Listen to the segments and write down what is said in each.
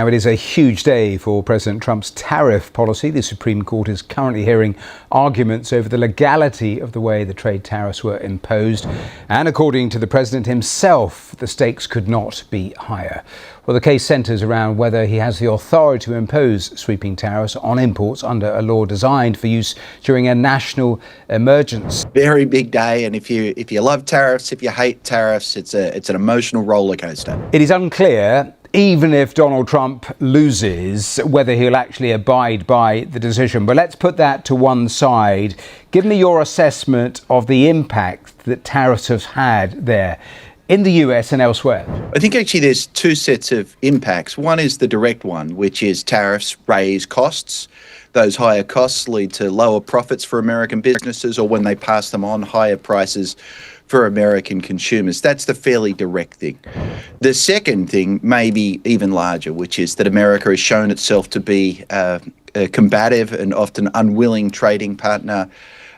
Now, it is a huge day for President Trump's tariff policy. The Supreme Court is currently hearing arguments over the legality of the way the trade tariffs were imposed. And according to the president himself, the stakes could not be higher. Well, the case centres around whether he has the authority to impose sweeping tariffs on imports under a law designed for use during a national emergency. Very big day, and if you love tariffs, if you hate tariffs, it's an emotional roller coaster. It is unclear, even if Donald Trump loses, whether he'll actually abide by the decision. But let's put that to one side. Give me your assessment of the impact that tariffs have had there in the US and elsewhere. I think actually there's two sets of impacts. One is the direct one, which is tariffs raise costs. Those higher costs lead to lower profits for American businesses, or when they pass them on, higher prices for American consumers. That's the fairly direct thing. The second thing may be even larger, which is that America has shown itself to be a combative and often unwilling trading partner,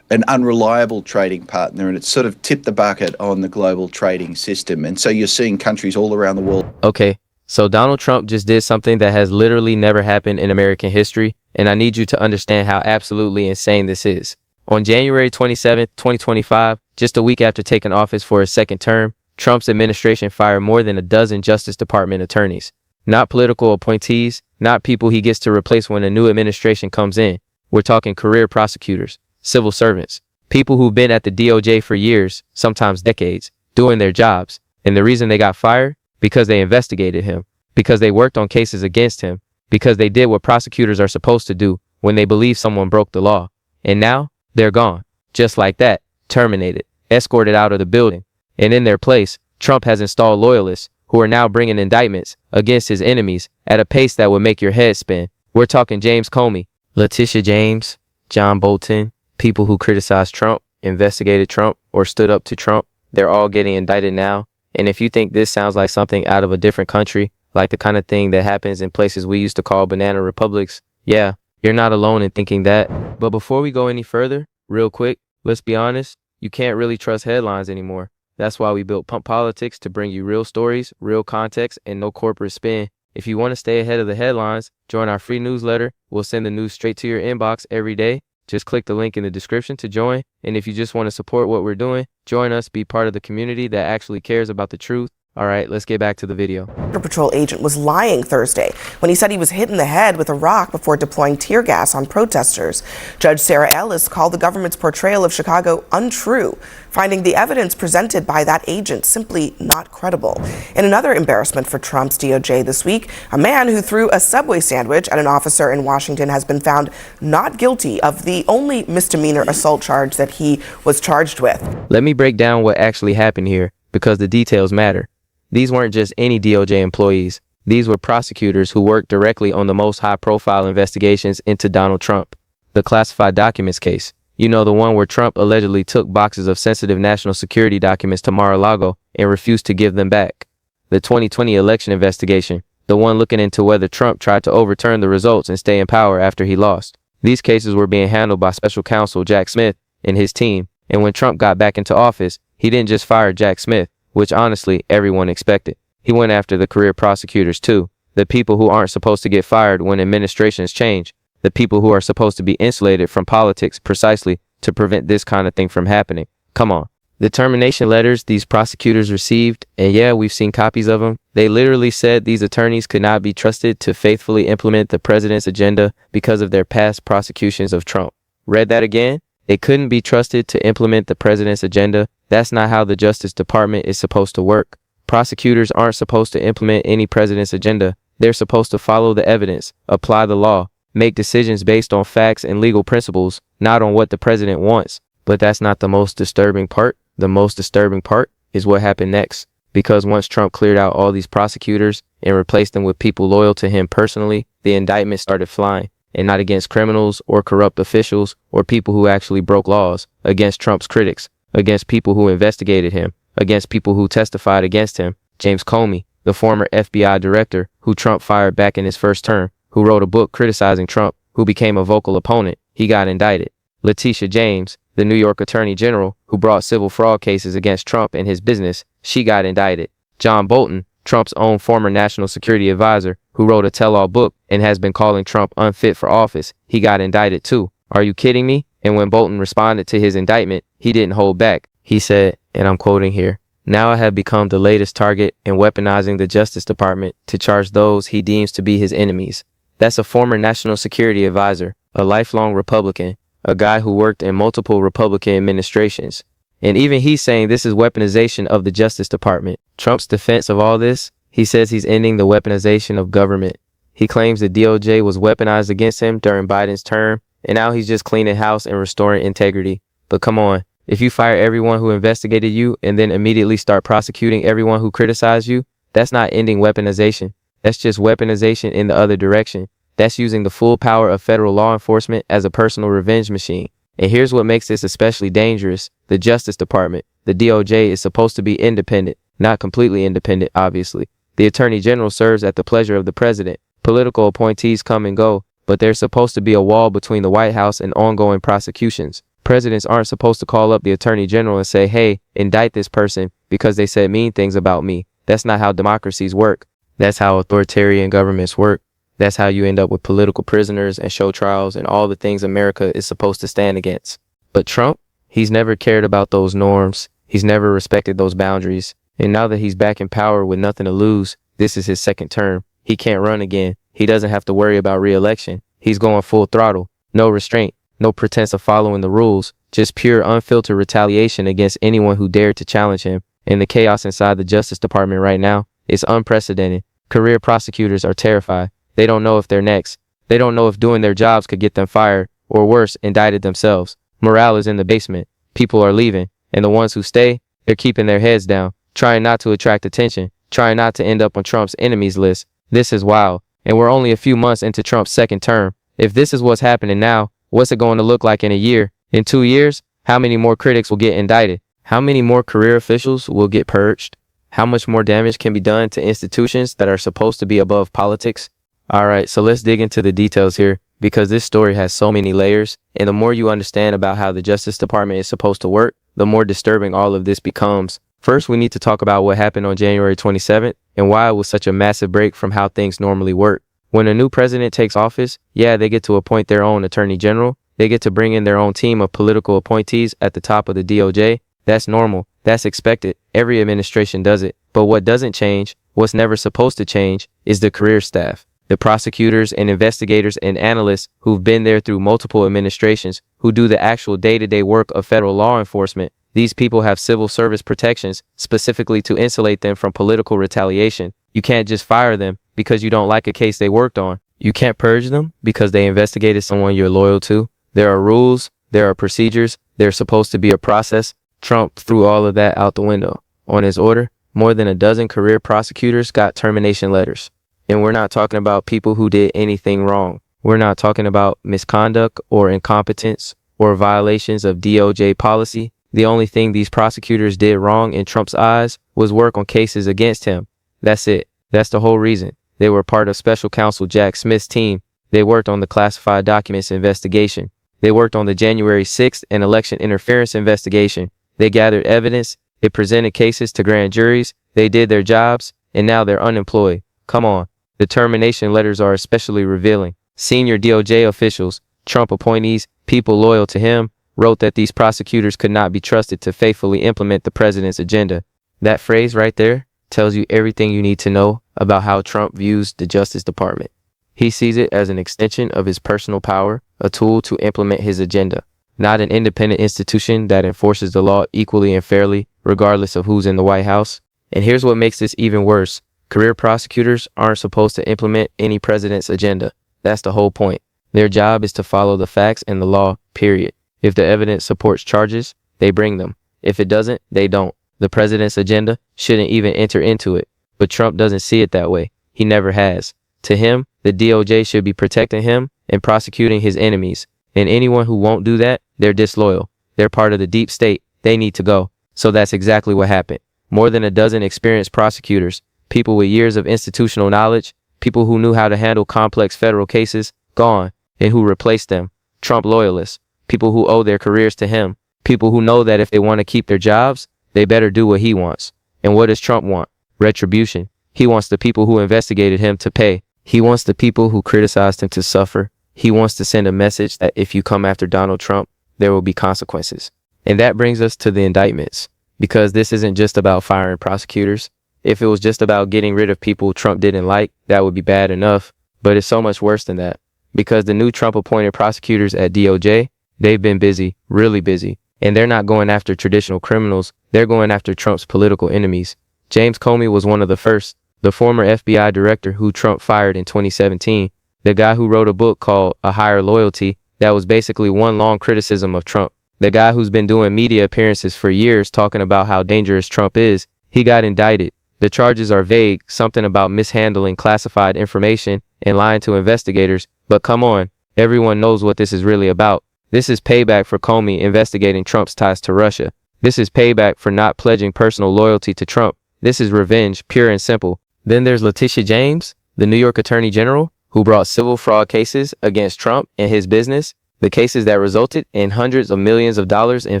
an unreliable trading partner, and it's sort of tipped the bucket on the global trading system. And so you're seeing countries all around the world. Okay, so Donald Trump just did something that has literally never happened in American history, and I need you to understand how absolutely insane this is. On January 27, 2025, just a week after taking office for his second term, Trump's administration fired more than a dozen Justice Department attorneys. Not political appointees, not people he gets to replace when a new administration comes in. We're talking career prosecutors, civil servants, people who've been at the DOJ for years, sometimes decades, doing their jobs. And the reason they got fired? Because they investigated him, because they worked on cases against him, because they did what prosecutors are supposed to do when they believe someone broke the law. And now they're gone. Just like that, terminated, escorted out of the building. And in their place, Trump has installed loyalists who are now bringing indictments against his enemies at a pace that would make your head spin. We're talking James Comey, Letitia James, John Bolton, people who criticized Trump, investigated Trump, or stood up to Trump. They're all getting indicted now. And if you think this sounds like something out of a different country, like the kind of thing that happens in places we used to call banana republics, yeah, you're not alone in thinking that. But before we go any further, real quick, let's be honest, you can't really trust headlines anymore. That's why we built Pump Politics, to bring you real stories, real context, and no corporate spin. If you want to stay ahead of the headlines, join our free newsletter. We'll send the news straight to your inbox every day. Just click the link in the description to join. And if you just want to support what we're doing, join us, be part of the community that actually cares about the truth. All right, let's get back to the video. Border Patrol agent was lying Thursday when he said he was hit in the head with a rock before deploying tear gas on protesters. Judge Sarah Ellis called the government's portrayal of Chicago untrue, finding the evidence presented by that agent simply not credible. In another embarrassment for Trump's DOJ this week, a man who threw a Subway sandwich at an officer in Washington has been found not guilty of the only misdemeanor assault charge that he was charged with. Let me break down what actually happened here, because the details matter. These weren't just any DOJ employees. These were prosecutors who worked directly on the most high-profile investigations into Donald Trump. The classified documents case. You know, the one where Trump allegedly took boxes of sensitive national security documents to Mar-a-Lago and refused to give them back. The 2020 election investigation. The one looking into whether Trump tried to overturn the results and stay in power after he lost. These cases were being handled by special counsel Jack Smith and his team. And when Trump got back into office, he didn't just fire Jack Smith, which honestly everyone expected. He went after the career prosecutors too, the people who aren't supposed to get fired when administrations change, the people who are supposed to be insulated from politics precisely to prevent this kind of thing from happening. Come on. The termination letters these prosecutors received, and yeah, we've seen copies of them, they literally said these attorneys could not be trusted to faithfully implement the president's agenda because of their past prosecutions of Trump. Read that again? They couldn't be trusted to implement the president's agenda. That's not how the Justice Department is supposed to work. Prosecutors aren't supposed to implement any president's agenda. They're supposed to follow the evidence, apply the law, make decisions based on facts and legal principles, not on what the president wants. But that's not the most disturbing part. The most disturbing part is what happened next. Because once Trump cleared out all these prosecutors and replaced them with people loyal to him personally, the indictments started flying. And not against criminals or corrupt officials or people who actually broke laws, against Trump's critics, against people who investigated him, against people who testified against him. James Comey, the former FBI director who Trump fired back in his first term, who wrote a book criticizing Trump, who became a vocal opponent, he got indicted. Letitia James, the New York Attorney General who brought civil fraud cases against Trump and his business, she got indicted. John Bolton, Trump's own former national security advisor, who wrote a tell-all book and has been calling Trump unfit for office. He got indicted too. Are you kidding me? And when Bolton responded to his indictment, he didn't hold back. He said, and I'm quoting here, "Now I have become the latest target in weaponizing the Justice Department to charge those he deems to be his enemies." That's a former national security advisor, a lifelong Republican, a guy who worked in multiple Republican administrations. And even he's saying this is weaponization of the Justice Department. Trump's defense of all this, he says he's ending the weaponization of government. He claims the DOJ was weaponized against him during Biden's term, and now he's just cleaning house and restoring integrity. But come on, if you fire everyone who investigated you and then immediately start prosecuting everyone who criticized you, that's not ending weaponization. That's just weaponization in the other direction. That's using the full power of federal law enforcement as a personal revenge machine. And here's what makes this especially dangerous. The Justice Department, the DOJ, is supposed to be independent, not completely independent, obviously. The Attorney General serves at the pleasure of the president. Political appointees come and go, but there's supposed to be a wall between the White House and ongoing prosecutions. Presidents aren't supposed to call up the Attorney General and say, "Hey, indict this person because they said mean things about me." That's not how democracies work. That's how authoritarian governments work. That's how you end up with political prisoners and show trials and all the things America is supposed to stand against. But Trump, he's never cared about those norms. He's never respected those boundaries. And now that he's back in power with nothing to lose, this is his second term. He can't run again. He doesn't have to worry about re-election. He's going full throttle. No restraint, no pretense of following the rules, just pure unfiltered retaliation against anyone who dared to challenge him. And the chaos inside the Justice Department right now is unprecedented. Career prosecutors are terrified. They don't know if they're next. They don't know if doing their jobs could get them fired, or worse, indicted themselves. Morale is in the basement. People are leaving, and the ones who stay, they're keeping their heads down, trying not to attract attention, trying not to end up on Trump's enemies list. This is wild, and we're only a few months into Trump's second term. If this is what's happening now, what's it going to look like in a year? In 2 years? How many more critics will get indicted? How many more career officials will get purged? How much more damage can be done to institutions that are supposed to be above politics? All right, so let's dig into the details here, because this story has so many layers, and the more you understand about how the Justice Department is supposed to work, the more disturbing all of this becomes. First, we need to talk about what happened on January 27th and why it was such a massive break from how things normally work. When a new president takes office, yeah, they get to appoint their own attorney general. They get to bring in their own team of political appointees at the top of the DOJ. That's normal. That's expected. Every administration does it. But what doesn't change, what's never supposed to change, is the career staff. The prosecutors and investigators and analysts who've been there through multiple administrations, who do the actual day-to-day work of federal law enforcement. These people have civil service protections specifically to insulate them from political retaliation. You can't just fire them because you don't like a case they worked on. You can't purge them because they investigated someone you're loyal to. There are rules, there are procedures, there's supposed to be a process. Trump threw all of that out the window. On his order, more than a dozen career prosecutors got termination letters. And we're not talking about people who did anything wrong. We're not talking about misconduct or incompetence or violations of DOJ policy. The only thing these prosecutors did wrong in Trump's eyes was work on cases against him. That's it. That's the whole reason. They were part of Special Counsel Jack Smith's team. They worked on the classified documents investigation. They worked on the January 6th and election interference investigation. They gathered evidence. They presented cases to grand juries. They did their jobs, and now they're unemployed. Come on. The termination letters are especially revealing. Senior DOJ officials, Trump appointees, people loyal to him, wrote that these prosecutors could not be trusted to faithfully implement the president's agenda. That phrase right there tells you everything you need to know about how Trump views the Justice Department. He sees it as an extension of his personal power, a tool to implement his agenda, not an independent institution that enforces the law equally and fairly, regardless of who's in the White House. And here's what makes this even worse. Career prosecutors aren't supposed to implement any president's agenda. That's the whole point. Their job is to follow the facts and the law, period. If the evidence supports charges, they bring them. If it doesn't, they don't. The president's agenda shouldn't even enter into it. But Trump doesn't see it that way. He never has. To him, the DOJ should be protecting him and prosecuting his enemies. And anyone who won't do that, they're disloyal. They're part of the deep state. They need to go. So that's exactly what happened. More than a dozen experienced prosecutors, people with years of institutional knowledge, people who knew how to handle complex federal cases, gone. And who replaced them? Trump loyalists. People who owe their careers to him. People who know that if they want to keep their jobs, they better do what he wants. And what does Trump want? Retribution. He wants the people who investigated him to pay. He wants the people who criticized him to suffer. He wants to send a message that if you come after Donald Trump, there will be consequences. And that brings us to the indictments, because this isn't just about firing prosecutors. If it was just about getting rid of people Trump didn't like, that would be bad enough. But it's so much worse than that, because the new Trump-appointed prosecutors at DOJ, they've been busy, really busy. And they're not going after traditional criminals. They're going after Trump's political enemies. James Comey was one of the first, the former FBI director who Trump fired in 2017, the guy who wrote a book called A Higher Loyalty that was basically one long criticism of Trump. The guy who's been doing media appearances for years talking about how dangerous Trump is, he got indicted. The charges are vague, something about mishandling classified information and lying to investigators. But come on, everyone knows what this is really about. This is payback for Comey investigating Trump's ties to Russia. This is payback for not pledging personal loyalty to Trump. This is revenge, pure and simple. Then there's Letitia James, the New York Attorney General, who brought civil fraud cases against Trump and his business, the cases that resulted in hundreds of millions of dollars in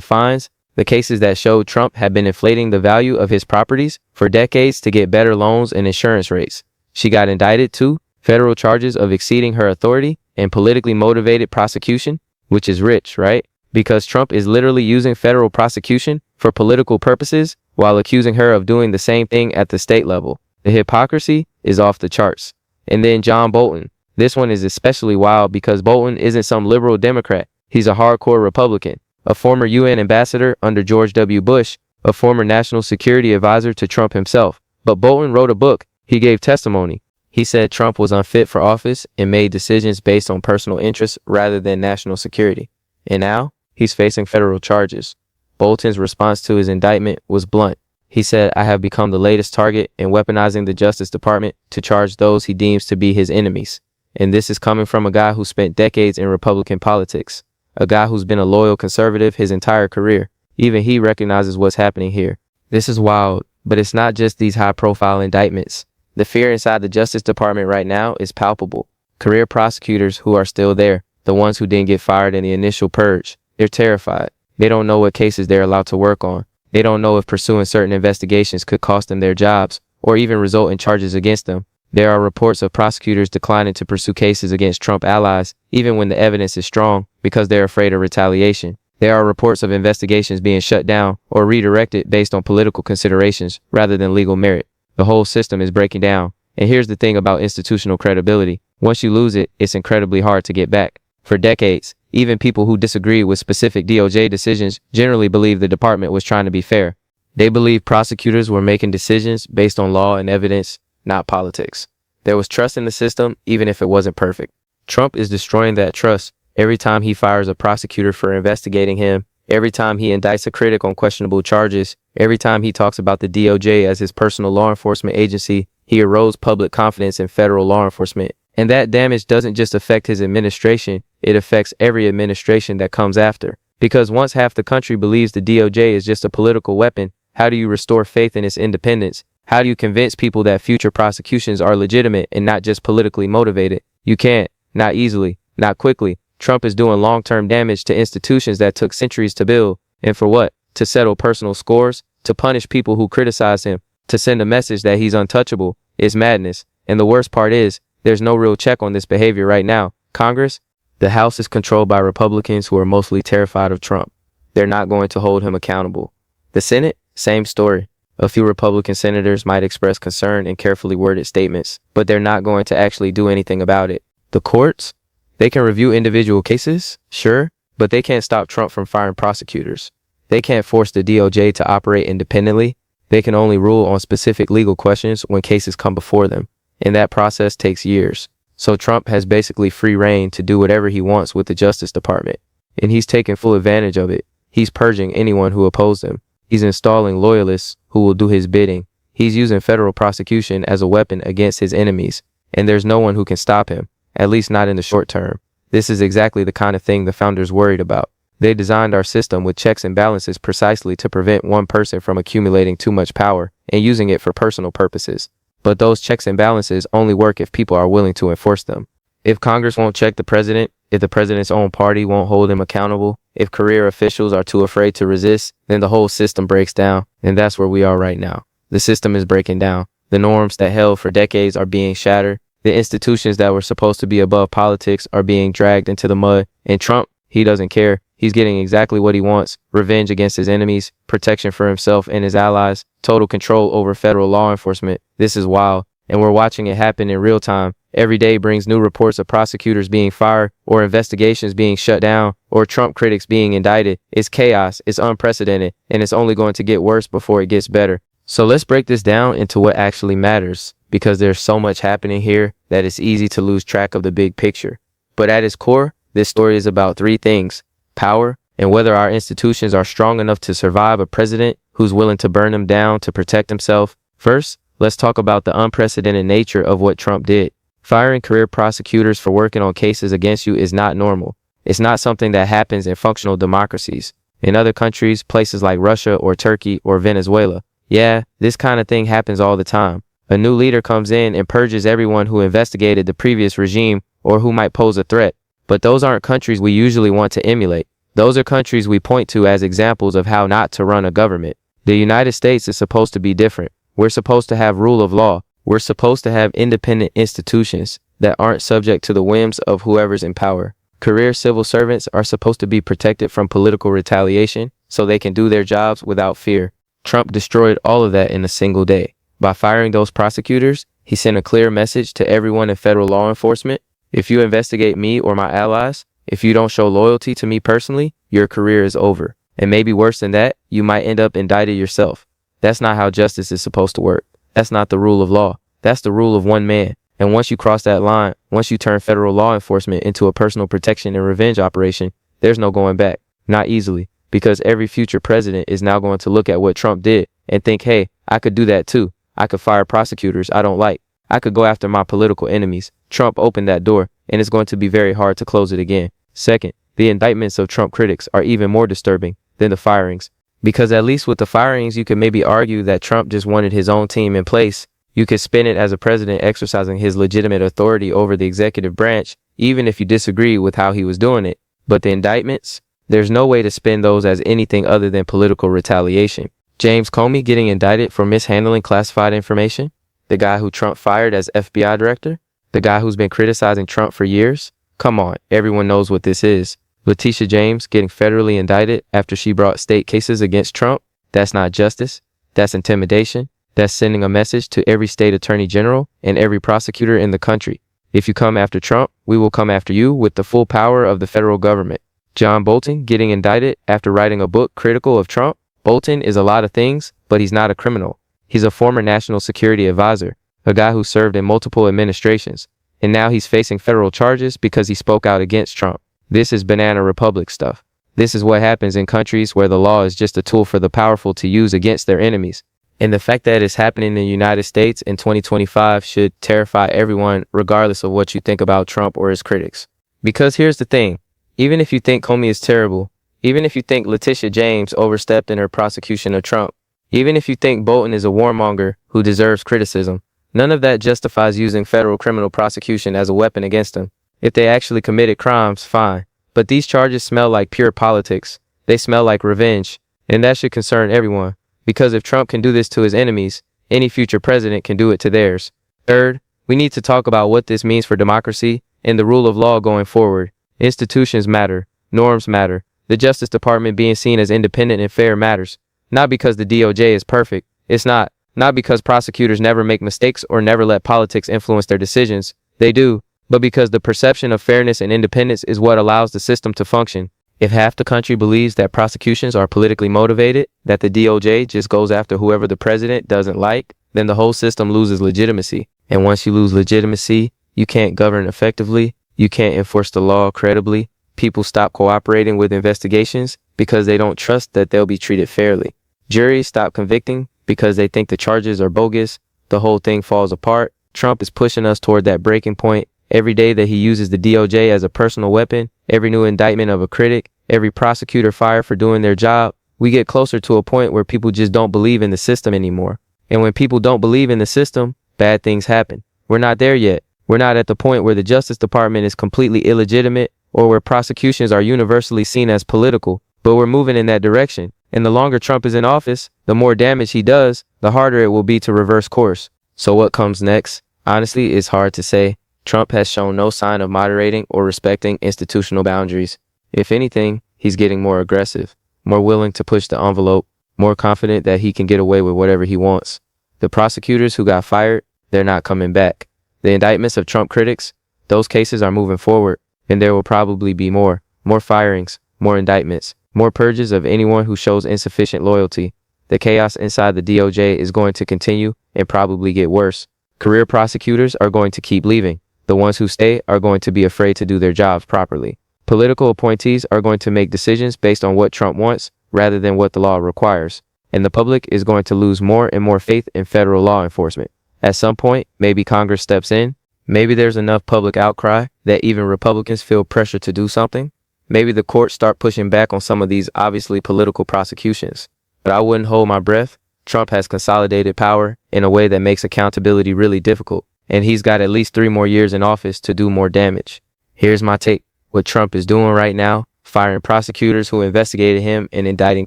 fines, the cases that showed Trump had been inflating the value of his properties for decades to get better loans and insurance rates. She got indicted too, federal charges of exceeding her authority and politically motivated prosecution, which is rich, right? Because Trump is literally using federal prosecution for political purposes while accusing her of doing the same thing at the state level. The hypocrisy is off the charts. And then John Bolton. This one is especially wild because Bolton isn't some liberal Democrat. He's a hardcore Republican, a former UN ambassador under George W. Bush, a former national security advisor to Trump himself. But Bolton wrote a book. He gave testimony. He said Trump was unfit for office and made decisions based on personal interests rather than national security. And now he's facing federal charges. Bolton's response to his indictment was blunt. He said, "I have become the latest target in weaponizing the Justice Department to charge those he deems to be his enemies." And this is coming from a guy who spent decades in Republican politics, a guy who's been a loyal conservative his entire career. Even he recognizes what's happening here. This is wild, but it's not just these high-profile indictments. The fear inside the Justice Department right now is palpable. Career prosecutors who are still there, the ones who didn't get fired in the initial purge, they're terrified. They don't know what cases they're allowed to work on. They don't know if pursuing certain investigations could cost them their jobs or even result in charges against them. There are reports of prosecutors declining to pursue cases against Trump allies, even when the evidence is strong, because they're afraid of retaliation. There are reports of investigations being shut down or redirected based on political considerations rather than legal merit. The whole system is breaking down. And here's the thing about institutional credibility. Once you lose it, it's incredibly hard to get back. For decades, even people who disagree with specific DOJ decisions generally believe the department was trying to be fair. They believe prosecutors were making decisions based on law and evidence, not politics. There was trust in the system, even if it wasn't perfect. Trump is destroying that trust every time he fires a prosecutor for investigating him, every time he indicts a critic on questionable charges, every time he talks about the DOJ as his personal law enforcement agency. He erodes public confidence in federal law enforcement. And that damage doesn't just affect his administration, it affects every administration that comes after. Because once half the country believes the DOJ is just a political weapon, how do you restore faith in its independence? How do you convince people that future prosecutions are legitimate and not just politically motivated? You can't. Not easily. Not quickly. Trump is doing long-term damage to institutions that took centuries to build. And for what? To settle personal scores? To punish people who criticize him? To send a message that he's untouchable? It's madness. And the worst part is, there's no real check on this behavior right now. Congress? The House is controlled by Republicans who are mostly terrified of Trump. They're not going to hold him accountable. The Senate? Same story. A few Republican senators might express concern in carefully worded statements, but they're not going to actually do anything about it. The courts? They can review individual cases, sure, but they can't stop Trump from firing prosecutors. They can't force the DOJ to operate independently. They can only rule on specific legal questions when cases come before them. And that process takes years. So Trump has basically free reign to do whatever he wants with the Justice Department. And he's taking full advantage of it. He's purging anyone who opposed him. He's installing loyalists who will do his bidding. He's using federal prosecution as a weapon against his enemies. And there's no one who can stop him, at least not in the short term. This is exactly the kind of thing the founders worried about. They designed our system with checks and balances precisely to prevent one person from accumulating too much power and using it for personal purposes. But those checks and balances only work if people are willing to enforce them. If Congress won't check the president, if the president's own party won't hold him accountable, if career officials are too afraid to resist, then the whole system breaks down. And that's where we are right now. The system is breaking down. The norms that held for decades are being shattered. The institutions that were supposed to be above politics are being dragged into the mud. And Trump, he doesn't care. He's getting exactly what he wants: revenge against his enemies, protection for himself and his allies, total control over federal law enforcement. This is wild, and we're watching it happen in real time. Every day brings new reports of prosecutors being fired, or investigations being shut down, or Trump critics being indicted. It's chaos, it's unprecedented, and it's only going to get worse before it gets better. So let's break this down into what actually matters, because there's so much happening here that it's easy to lose track of the big picture. But at its core, this story is about three things: power, and whether our institutions are strong enough to survive a president who's willing to burn them down to protect himself. First, let's talk about the unprecedented nature of what Trump did. Firing career prosecutors for working on cases against you is not normal. It's not something that happens in functional democracies. In other countries, places like Russia or Turkey or Venezuela, yeah, this kind of thing happens all the time. A new leader comes in and purges everyone who investigated the previous regime or who might pose a threat. But those aren't countries we usually want to emulate. Those are countries we point to as examples of how not to run a government. The United States is supposed to be different. We're supposed to have rule of law. We're supposed to have independent institutions that aren't subject to the whims of whoever's in power. Career civil servants are supposed to be protected from political retaliation so they can do their jobs without fear. Trump destroyed all of that in a single day. By firing those prosecutors, he sent a clear message to everyone in federal law enforcement: if you investigate me or my allies, if you don't show loyalty to me personally, your career is over. And maybe worse than that, you might end up indicted yourself. That's not how justice is supposed to work. That's not the rule of law. That's the rule of one man. And once you cross that line, once you turn federal law enforcement into a personal protection and revenge operation, there's no going back. Not easily. Because every future president is now going to look at what Trump did and think, hey, I could do that too. I could fire prosecutors I don't like. I could go after my political enemies. Trump opened that door, and it's going to be very hard to close it again. Second, the indictments of Trump critics are even more disturbing than the firings. Because at least with the firings, you could maybe argue that Trump just wanted his own team in place. You could spin it as a president exercising his legitimate authority over the executive branch, even if you disagree with how he was doing it. But the indictments, there's no way to spin those as anything other than political retaliation. James Comey getting indicted for mishandling classified information? The guy who Trump fired as FBI director? The guy who's been criticizing Trump for years? Come on, everyone knows what this is. Letitia James getting federally indicted after she brought state cases against Trump? That's not justice. That's intimidation. That's sending a message to every state attorney general and every prosecutor in the country. If you come after Trump, we will come after you with the full power of the federal government. John Bolton getting indicted after writing a book critical of Trump? Bolton is a lot of things, but he's not a criminal. He's a former national security advisor, a guy who served in multiple administrations, and now he's facing federal charges because he spoke out against Trump. This is banana republic stuff. This is what happens in countries where the law is just a tool for the powerful to use against their enemies. And the fact that it's happening in the United States in 2025 should terrify everyone, regardless of what you think about Trump or his critics. Because here's the thing, even if you think Comey is terrible, even if you think Letitia James overstepped in her prosecution of Trump, even if you think Bolton is a warmonger who deserves criticism, none of that justifies using federal criminal prosecution as a weapon against him. If they actually committed crimes, fine. But these charges smell like pure politics. They smell like revenge. And that should concern everyone. Because if Trump can do this to his enemies, any future president can do it to theirs. Third, we need to talk about what this means for democracy and the rule of law going forward. Institutions matter. Norms matter. The Justice Department being seen as independent and fair matters. Not because the DOJ is perfect. It's not. Not because prosecutors never make mistakes or never let politics influence their decisions. They do. But because the perception of fairness and independence is what allows the system to function. If half the country believes that prosecutions are politically motivated, that the DOJ just goes after whoever the president doesn't like, then the whole system loses legitimacy. And once you lose legitimacy, you can't govern effectively, you can't enforce the law credibly. People stop cooperating with investigations because they don't trust that they'll be treated fairly. Juries stop convicting because they think the charges are bogus. The whole thing falls apart. Trump is pushing us toward that breaking point. Every day that he uses the DOJ as a personal weapon, every new indictment of a critic, every prosecutor fired for doing their job, we get closer to a point where people just don't believe in the system anymore. And when people don't believe in the system, bad things happen. We're not there yet. We're not at the point where the Justice Department is completely illegitimate or where prosecutions are universally seen as political, but we're moving in that direction. And the longer Trump is in office, the more damage he does, the harder it will be to reverse course. So what comes next? Honestly, it's hard to say. Trump has shown no sign of moderating or respecting institutional boundaries. If anything, he's getting more aggressive, more willing to push the envelope, more confident that he can get away with whatever he wants. The prosecutors who got fired, they're not coming back. The indictments of Trump critics, those cases are moving forward, and there will probably be more firings, more indictments, more purges of anyone who shows insufficient loyalty. The chaos inside the DOJ is going to continue and probably get worse. Career prosecutors are going to keep leaving. The ones who stay are going to be afraid to do their jobs properly. Political appointees are going to make decisions based on what Trump wants rather than what the law requires. And the public is going to lose more and more faith in federal law enforcement. At some point, maybe Congress steps in. Maybe there's enough public outcry that even Republicans feel pressure to do something. Maybe the courts start pushing back on some of these obviously political prosecutions. But I wouldn't hold my breath. Trump has consolidated power in a way that makes accountability really difficult. And he's got at least 3 more years in office to do more damage. Here's my take. What Trump is doing right now, firing prosecutors who investigated him and indicting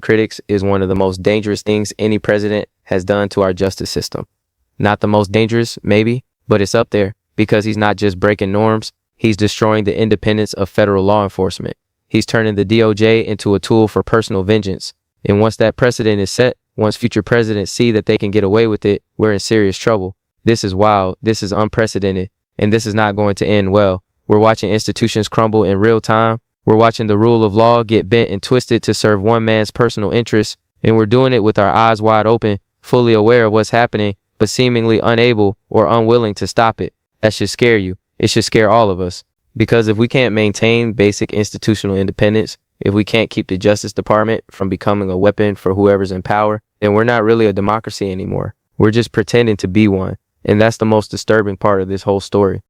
critics, is one of the most dangerous things any president has done to our justice system. Not the most dangerous, maybe, but it's up there because he's not just breaking norms. He's destroying the independence of federal law enforcement. He's turning the DOJ into a tool for personal vengeance. And once that precedent is set, once future presidents see that they can get away with it, we're in serious trouble. This is wild. This is unprecedented. And this is not going to end well. We're watching institutions crumble in real time. We're watching the rule of law get bent and twisted to serve one man's personal interests. And we're doing it with our eyes wide open, fully aware of what's happening, but seemingly unable or unwilling to stop it. That should scare you. It should scare all of us. Because if we can't maintain basic institutional independence, if we can't keep the Justice Department from becoming a weapon for whoever's in power, then we're not really a democracy anymore. We're just pretending to be one. And that's the most disturbing part of this whole story.